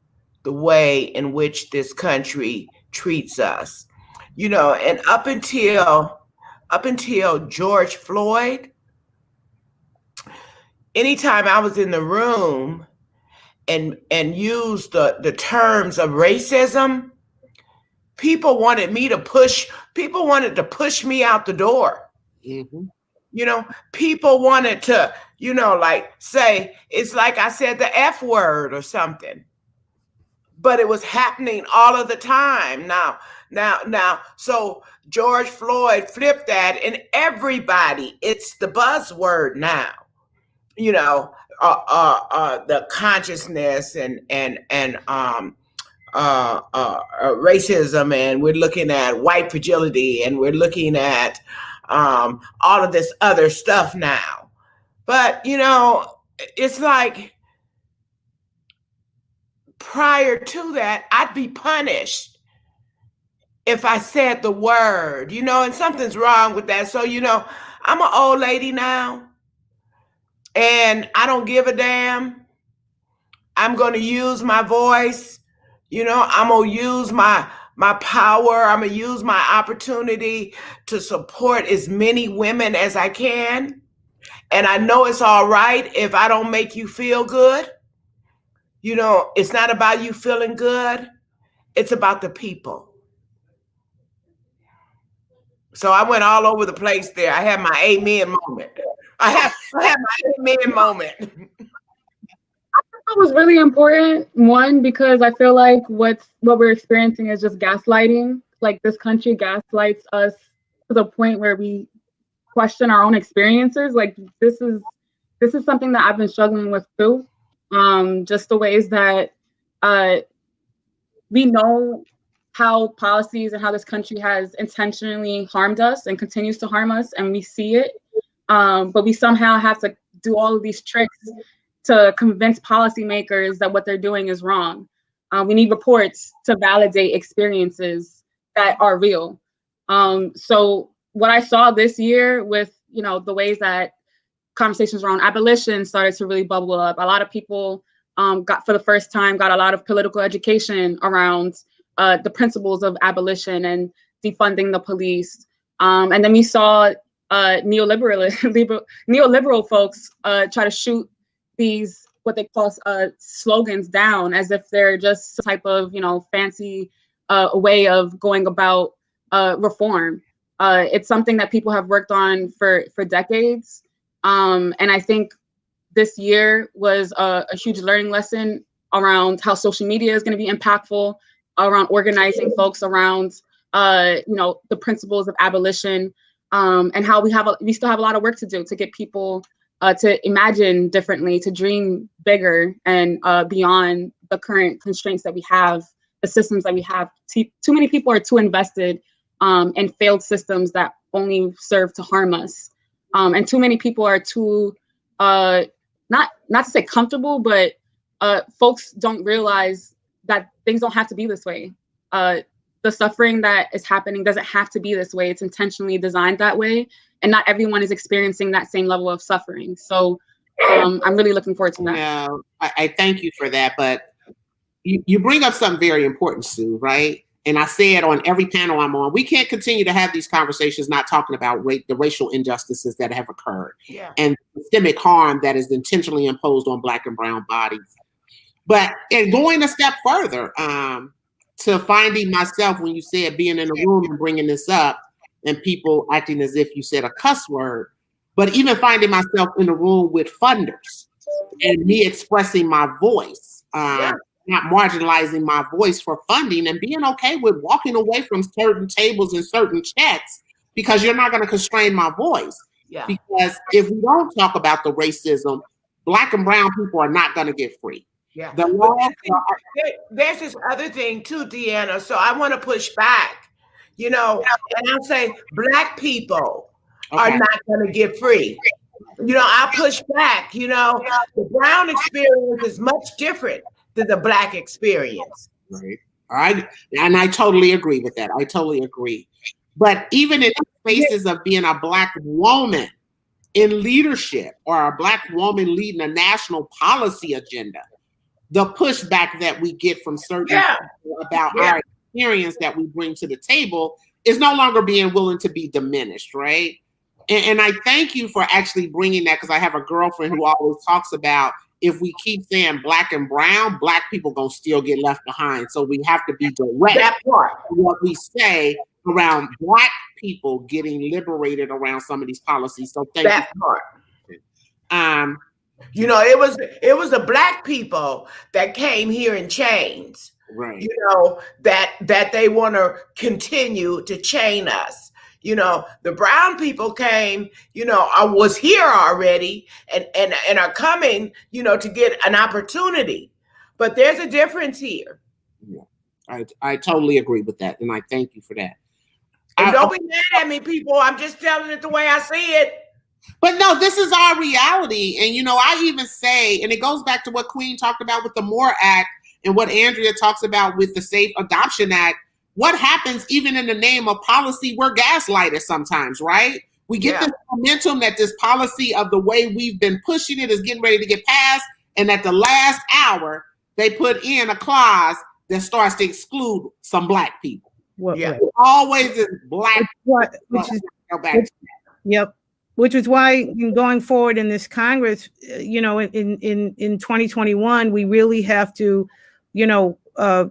the way in which this country treats us, and up until George Floyd, anytime I was in the room and used the terms of racism, people wanted to push me out the door. People wanted to, say, it's like I said the F word or something, but it was happening all of the time. Now, so George Floyd flipped that, and everybody, it's the buzzword now, the consciousness and racism, and we're looking at white fragility, and we're looking at all of this other stuff now. But it's like prior to that, I'd be punished if I said the word, and something's wrong with that. So I'm an old lady now, and I don't give a damn. I'm going to use my voice. I'm going to use my power. I'm going to use my opportunity to support as many women as I can. And I know it's all right if I don't make you feel good. It's not about you feeling good. It's about the people. So I went all over the place there. I had my amen moment. I had my amen moment. That was really important. One, because I feel like what we're experiencing is just gaslighting. Like, this country gaslights us to the point where we question our own experiences. Like, this is something that I've been struggling with too. Just the ways that we know how policies and how this country has intentionally harmed us and continues to harm us, and we see it. But we somehow have to do all of these tricks to convince policymakers that what they're doing is wrong. We need reports to validate experiences that are real. So what I saw this year with, the ways that conversations around abolition started to really bubble up. A lot of people for the first time, got a lot of political education around the principles of abolition and defunding the police. And then we saw neoliberal folks try to shoot these what they call slogans down as if they're just some type of fancy way of going about reform. It's something that people have worked on for decades, and I think this year was a huge learning lesson around how social media is going to be impactful, around organizing folks around the principles of abolition, and how we still have a lot of work to do to get people to imagine differently, to dream bigger and beyond the current constraints that we have, the systems that we have. Too many people are too invested in failed systems that only serve to harm us, and too many people are too not to say comfortable, but folks don't realize that things don't have to be this way. The suffering that is happening doesn't have to be this way. It's intentionally designed that way, and not everyone is experiencing that same level of suffering. So I'm really looking forward to that. Yeah, I thank you for that, but you bring up something very important, Sue, right? And I say it on every panel I'm on. We can't continue to have these conversations not talking about the racial injustices that have occurred and systemic harm that is intentionally imposed on Black and brown bodies. But and going a step further, to finding myself when you said being in a room and bringing this up and people acting as if you said a cuss word, but even finding myself in a room with funders and me expressing my voice, not marginalizing my voice for funding, and being okay with walking away from certain tables and certain chats because you're not going to constrain my voice. Yeah. Because if we don't talk about the racism, Black and brown people are not going to get free. Yeah. There's this other thing too, Deanna. So I want to push back, and I'll say Black people are not going to get free. I push back, the brown experience is much different than the Black experience. Right. All right. And I totally agree with that. I totally agree. But even in spaces of being a Black woman in leadership or a Black woman leading a national policy agenda, the pushback that we get from certain people about our experience that we bring to the table is no longer being willing to be diminished, right? And I thank you for actually bringing that, because I have a girlfriend who always talks about, if we keep saying Black and brown, Black people gonna still get left behind. So we have to be direct in what we say around Black people getting liberated around some of these policies. So thank you. It was the Black people that came here in chains, right? That they want to continue to chain us. The brown people came, I was here already and are coming, to get an opportunity. But there's a difference here. Yeah, I totally agree with that. And I thank you for that. And don't be mad at me, people. I'm just telling it the way I see it. But no, this is our reality. And, I even say, and it goes back to what Queen talked about with the MORE Act and what Andrea talks about with the Safe Adoption Act. What happens even in the name of policy, we're gaslighted sometimes, right? We get this momentum that this policy of the way we've been pushing it is getting ready to get passed. And at the last hour, they put in a clause that starts to exclude some Black people. It always is Black. Which is why in going forward in this Congress, in 2021, we really have to,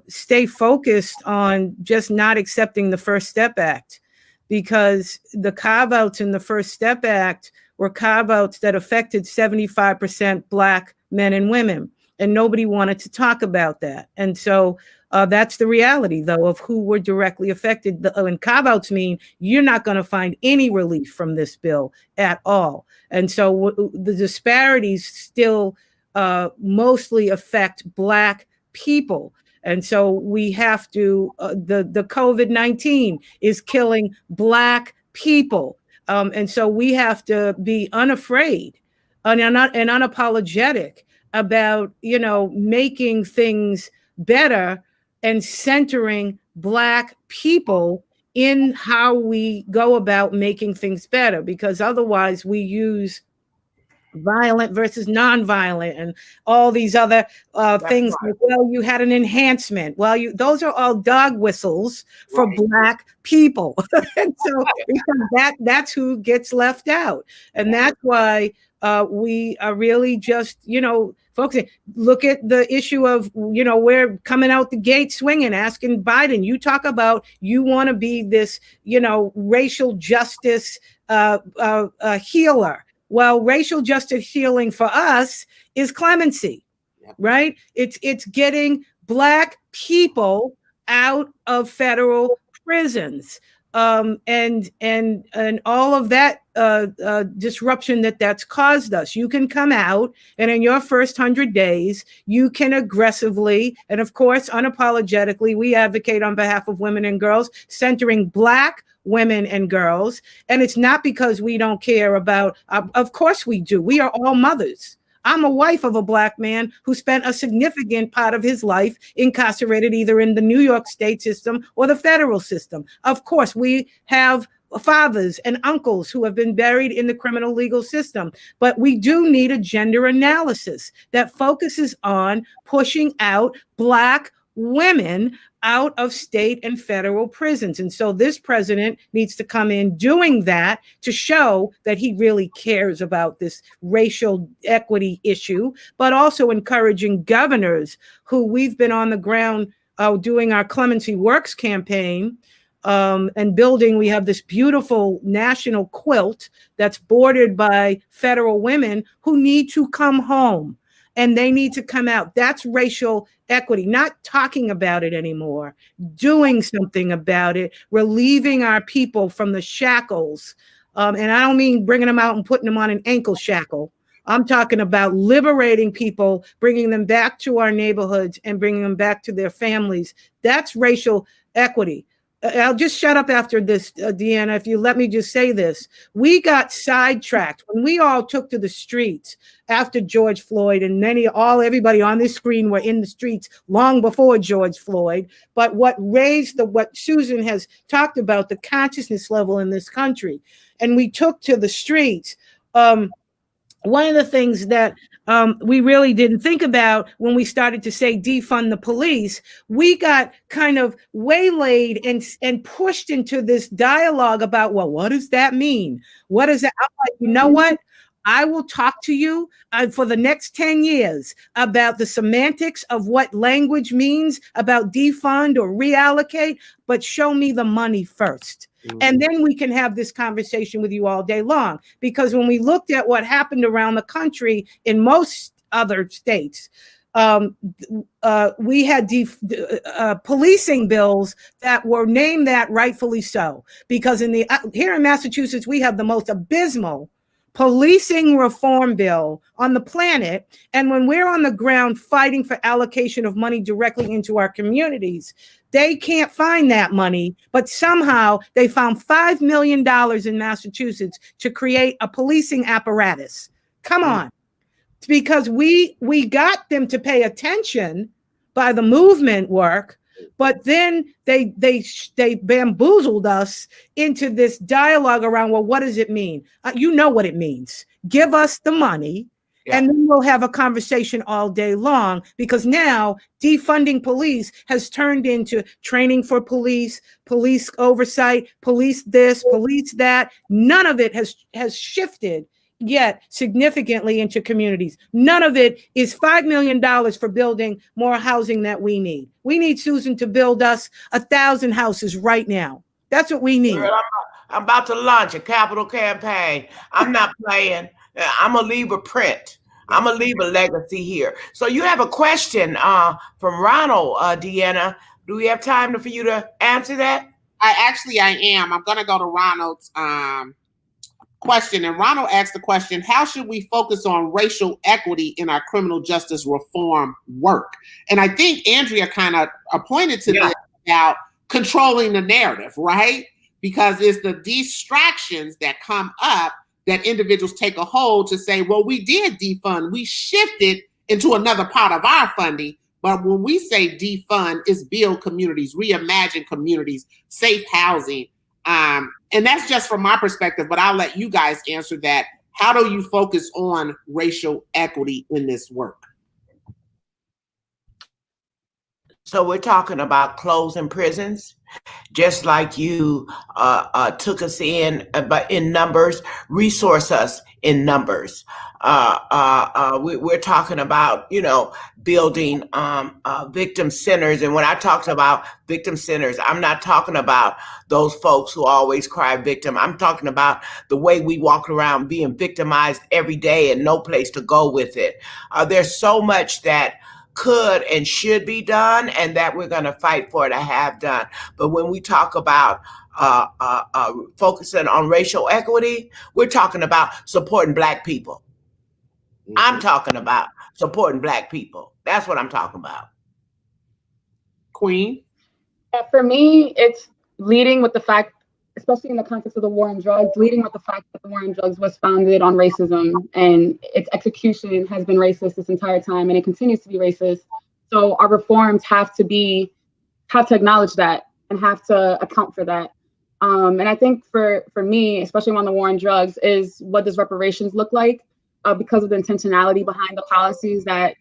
stay focused on just not accepting the First Step Act, because the carve-outs in the First Step Act were carve-outs that affected 75% Black men and women, and nobody wanted to talk about that. And so that's the reality, though, of who were directly affected. And carve-outs mean you're not going to find any relief from this bill at all. And so the disparities still mostly affect Black people. And so we have to, the COVID-19 is killing Black people. And so we have to be unafraid and unapologetic about, making things better and centering Black people in how we go about making things better, because otherwise we use violent versus nonviolent, and all these other things. Right. Like, well, you had an enhancement. Well, those are all dog whistles for Black people. And so because that's who gets left out. And that's why we are really just, focusing. Look at the issue of, we're coming out the gate swinging, asking Biden, you talk about, you want to be this, racial justice healer. Well, racial justice healing for us is clemency, right? It's getting Black people out of federal prisons, and all of that disruption that's caused us. You can come out, and in your first 100 days, you can aggressively and, of course, unapologetically, we advocate on behalf of women and girls, centering Black women and girls. And it's not because we don't care about, of course we do. We are all mothers. I'm a wife of a Black man who spent a significant part of his life incarcerated either in the New York state system or the federal system. Of course, we have fathers and uncles who have been buried in the criminal legal system. But we do need a gender analysis that focuses on pushing out Black women out of state and federal prisons. And so this president needs to come in doing that to show that he really cares about this racial equity issue, but also encouraging governors who we've been on the ground doing our Clemency Works campaign and building. We have this beautiful national quilt that's bordered by federal women who need to come home. And they need to come out. That's racial equity, not talking about it anymore, doing something about it, relieving our people from the shackles. And I don't mean bringing them out and putting them on an ankle shackle. I'm talking about liberating people, bringing them back to our neighborhoods and bringing them back to their families. That's racial equity. I'll just shut up after this, Deanna, if you let me just say this. We got sidetracked when we all took to the streets after George Floyd, and everybody on this screen were in the streets long before George Floyd. But what raised what Susan has talked about, the consciousness level in this country, and we took to the streets. One of the things that we really didn't think about when we started to say defund the police, we got kind of waylaid and pushed into this dialogue about, well, what does that mean? What is that? I'm like, you know what? I will talk to you for the next 10 years about the semantics of what language means about defund or reallocate, but show me the money first. And then we can have this conversation with you all day long. Because when we looked at what happened around the country in most other states, we had policing bills that were named that rightfully so. Because here in Massachusetts, we have the most abysmal policing reform bill on the planet. And when we're on the ground fighting for allocation of money directly into our communities, they can't find that money, but somehow they found $5 million in Massachusetts to create a policing apparatus. Come on. It's because we got them to pay attention by the movement work, but then they bamboozled us into this dialogue around, well, what does it mean? You know what it means. Give us the money. Yeah. And then we'll have a conversation all day long, because now defunding police has turned into training for police oversight, police this, police that. None of it has shifted yet significantly into communities. None of it is $5 million for building more housing that we need. We need Susan to build us 1,000 houses right now. That's what we need. I'm about to launch a capital campaign. I'm not playing. I'm going to leave a print. I'm going to leave a legacy here. So you have a question from Ronald, Deanna. Do we have time for you to answer that? I am. I'm going to go to Ronald's question. And Ronald asked the question, how should we focus on racial equity in our criminal justice reform work? And I think Andrea kind of pointed to this about controlling the narrative, right? Because it's the distractions that come up that individuals take a hold to say, well, we did defund, we shifted into another part of our funding. But when we say defund, it's build communities, reimagine communities, safe housing. And that's just from my perspective, but I'll let you guys answer that. how do you focus on racial equity in this work? So we're talking about closing prisons, just like you took us in, but in numbers, resource us in numbers. We're talking about, building victim centers. And when I talked about victim centers, I'm not talking about those folks who always cry victim. I'm talking about the way we walk around being victimized every day and no place to go with it. There's so much that could and should be done, and that we're going to fight for to have done. But when we talk about focusing on racial equity, we're talking about supporting Black people. Mm-hmm. I'm talking about supporting Black people. That's what I'm talking about. Queen? For me, it's leading with the fact, especially in the context of the war on drugs, leading with the fact that the war on drugs was founded on racism and its execution has been racist this entire time, and it continues to be racist. So our reforms have to acknowledge that and have to account for that. And I think for me, especially on the war on drugs, is what does reparations look like because of the intentionality behind the policies that,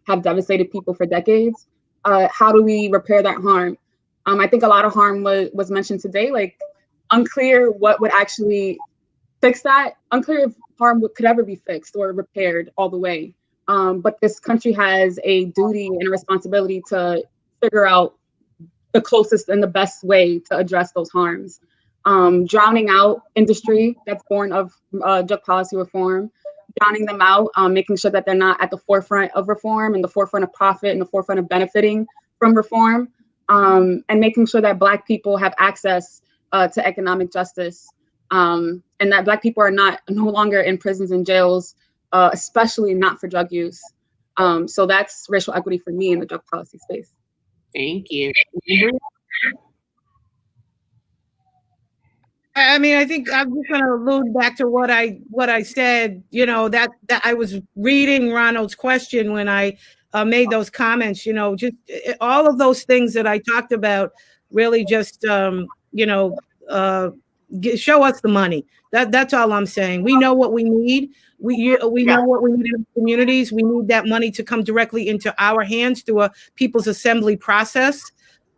have devastated people for decades. How do we repair that harm? I think a lot of harm was mentioned today, like unclear what would actually fix that, unclear if harm could ever be fixed or repaired all the way. But this country has a duty and a responsibility to figure out the closest and the best way to address those harms. Drowning out industry that's born of drug policy reform, drowning them out, making sure that they're not at the forefront of reform and the forefront of profit and the forefront of benefiting from reform, and making sure that Black people have access to economic justice, and that Black people are no longer in prisons and jails, especially not for drug use. So that's racial equity for me in the drug policy space. Thank you. I mean, I think I'm just going to allude back to what I said. That I was reading Ronald's question when I made those comments. Just all of those things that I talked about really just show us the money. That's all I'm saying. We know what we need. We know what we need in communities. We need that money to come directly into our hands through a people's assembly process.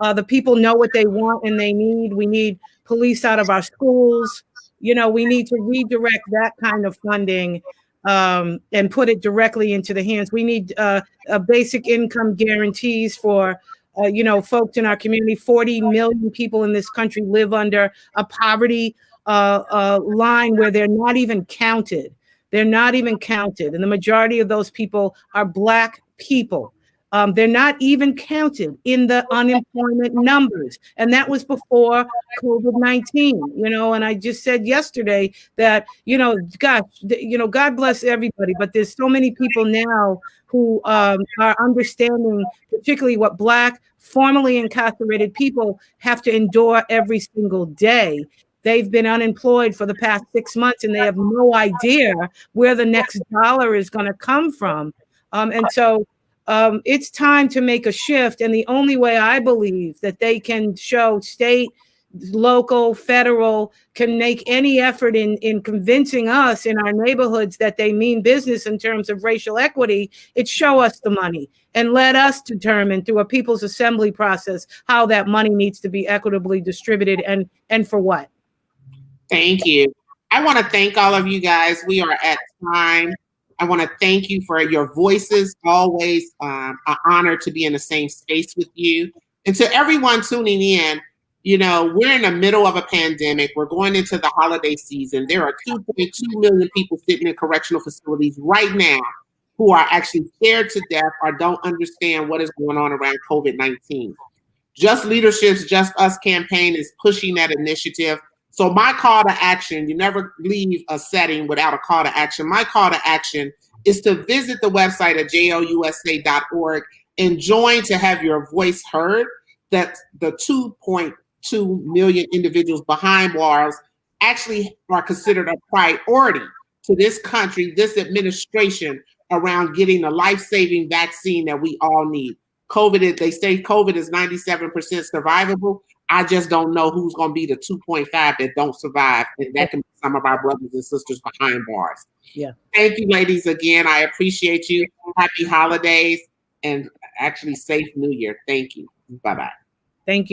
The people know what they want and they need. We need police out of our schools. We need to redirect that kind of funding and put it directly into the hands. We need a basic income guarantees for folks in our community. 40 million people in this country live under a poverty line where they're not even counted. They're not even counted. And the majority of those people are Black people. They're not even counted in the unemployment numbers. And that was before COVID-19, and I just said yesterday that, God bless everybody, but there's so many people now who are understanding particularly what Black, formerly incarcerated people have to endure every single day. They've been unemployed for the past 6 months and they have no idea where the next dollar is going to come from. And so it's time to make a shift. And the only way I believe that they can show state, local, federal can make any effort in convincing us in our neighborhoods that they mean business in terms of racial equity, it's show us the money and let us determine through a people's assembly process how that money needs to be equitably distributed and for what. Thank you. I want to thank all of you guys. We are at time. I want to thank you for your voices. Always an honor to be in the same space with you. And to everyone tuning in, we're in the middle of a pandemic. We're going into the holiday season. There are 2.2 million people sitting in correctional facilities right now who are actually scared to death or don't understand what is going on around COVID-19. Just Leadership's Just Us campaign is pushing that initiative. So my call to action, you never leave a setting without a call to action. My call to action is to visit the website at jousa.org and join to have your voice heard, that the 2.2 million individuals behind bars actually are considered a priority to this country, this administration, around getting the life-saving vaccine that we all need. They say COVID is 97% survivable. I just don't know who's going to be the 2.5 that don't survive. And that can be some of our brothers and sisters behind bars. Yeah. Thank you, ladies, again. I appreciate you. Happy holidays and actually safe New Year. Thank you. Bye-bye. Thank you.